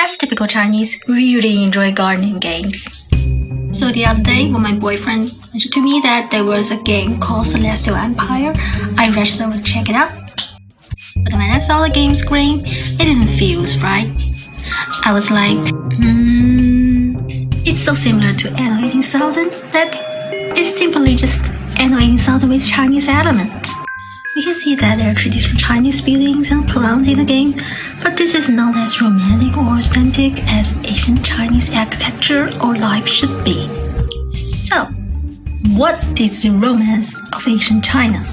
As typical Chinese, we really enjoy gardening games. So the other day, when my boyfriend mentioned to me that there was a game called Celestial Empire, I rushed over to check it out. But when I saw the game screen, it didn't feel right. I was like, it's so similar to Anno 1800 that it's simply just Anno 1800 with Chinese elements. We can see that there are traditional Chinese buildings and plants in the game, but this is not as romantic or authentic as ancient Chinese architecture or life should be. So, what is the romance of ancient China?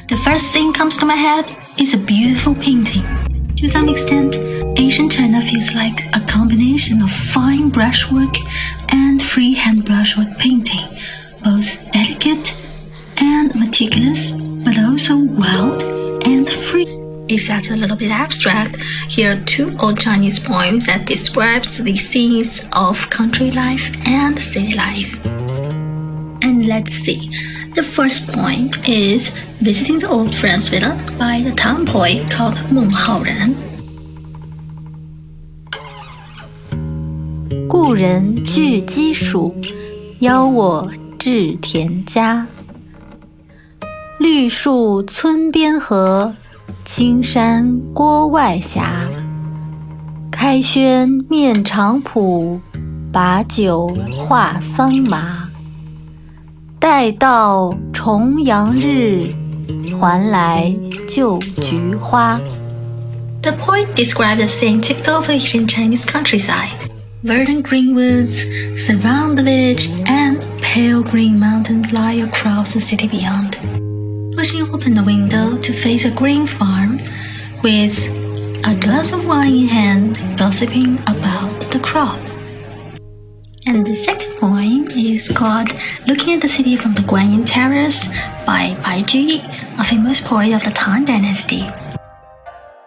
The first thing comes to my head is a beautiful painting. To some extent, ancient China feels like a combination of fine brushwork and freehand brushwork painting, both delicate and meticulous, but also wild and free. If that's a little bit abstract, here are two old Chinese poems that describes the scenes of country life and city life. And let's see. The first poem is Visiting the Old Friend's Villa by the town poet called Meng Haoran. 故人具鸡黍，邀我至田家。绿树村边合，青山郭外斜。开轩面场圃，把酒话桑麻。待到重阳日，还来就菊花。 The poet described the scene typical of Asian Chinese countryside. Verdant green woods surround the village and pale green mountains lie across the city beyond. Pushing open the window to face a green farm with a glass of wine in hand, gossiping about the crop. And the second poem is called Looking at the City from the Guanyin Terrace by Bai Ji, a famous poet of the Tang Dynasty.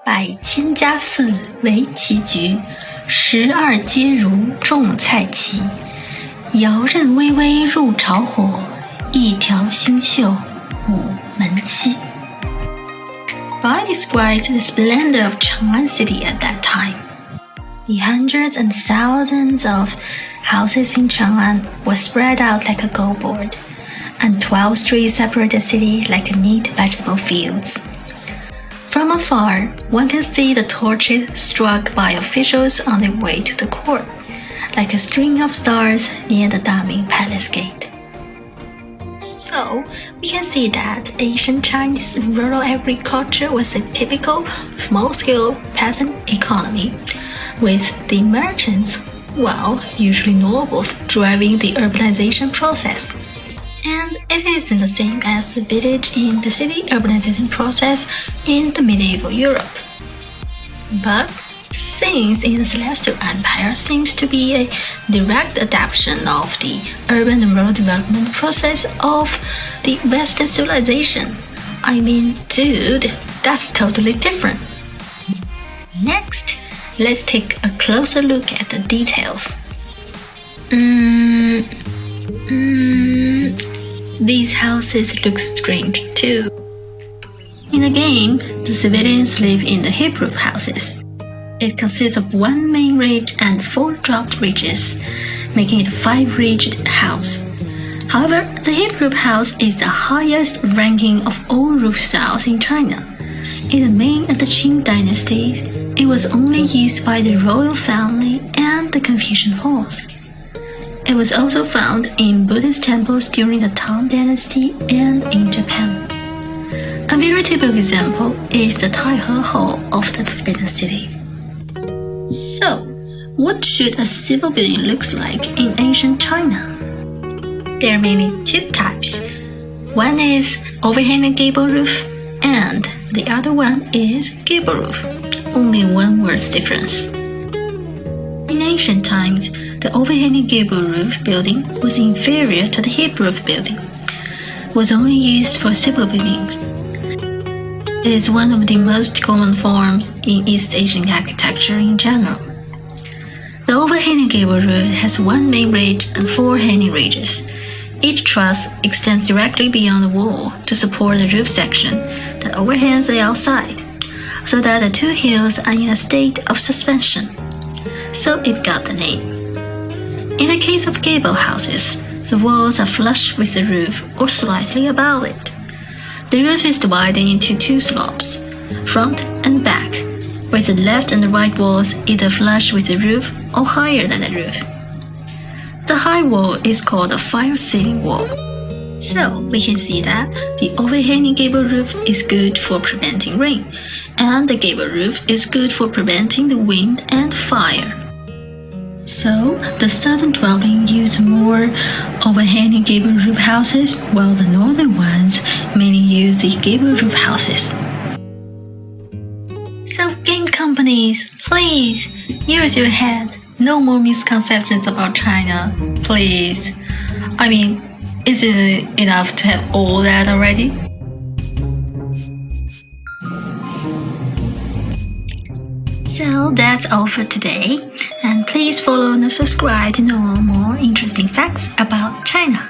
百千家寺为棋局，12街如种菜畦。遥任微微入朝火，一条新秀午门西。Bai described the splendor of Chang'an City at that time. The hundreds and thousands of houses in Chang'an were spread out like a goal board, and 12 streets separate the city like neat vegetable fields. From afar, one can see the torches struck by officials on their way to the court, like a string of stars near the Daming Palace gate. So, we can see that ancient Chinese rural agriculture was a typical small-scale peasant economy, with the merchants, well, usually nobles, driving the urbanization process. And it isn't the same as the village in the city urbanization process in the medieval Europe. But the scenes in the Celestial Empire seems to be a direct adaptation of the urban and rural development process of the Western civilization. I mean, dude, that's totally different. Next, let's take a closer look at the details. These houses look strange too. In the game, the civilians live in the hip roof houses. It consists of one main ridge and 4 dropped ridges, making it a 5-ridged house. However, the hip roof house is the highest ranking of all roof styles in China. In the Ming and the Qing dynasties, it was only used by the royal family and the Confucian halls. It was also found in Buddhist temples during the Tang Dynasty and in Japan. A very typical example is the Taihe Hall of the Forbidden City. So, what should a civil building look like in ancient China? There are mainly 2 types. One is overhanging gable roof, and the other one is gable roof. Only one word's difference. In ancient times, the overhanging gable roof building was inferior to the hip roof building. It was only used for civil buildings. It is one of the most common forms in East Asian architecture in general. The overhanging gable roof has 1 main ridge and 4 hanging ridges. Each truss extends directly beyond the wall to support the roof section that overhangs the outside. so that the two hills are in a state of suspension. So it got the name. In the case of gable houses, the walls are flush with the roof or slightly above it. The roof is divided into two slopes, front and back, with the left and the right walls either flush with the roof or higher than the roof. The high wall is called a fire ceiling wall. So we can see that the overhanging gable roof is good for preventing rain, and the gable roof is good for preventing the wind and fire. So the southern dwelling use more overhanging gable roof houses, while the northern ones mainly use the gable roof houses. So game companies, please use your head. No more misconceptions about China, please. I mean, is it enough to have all that already? So that's all for today, and please follow and subscribe to know more interesting facts about China.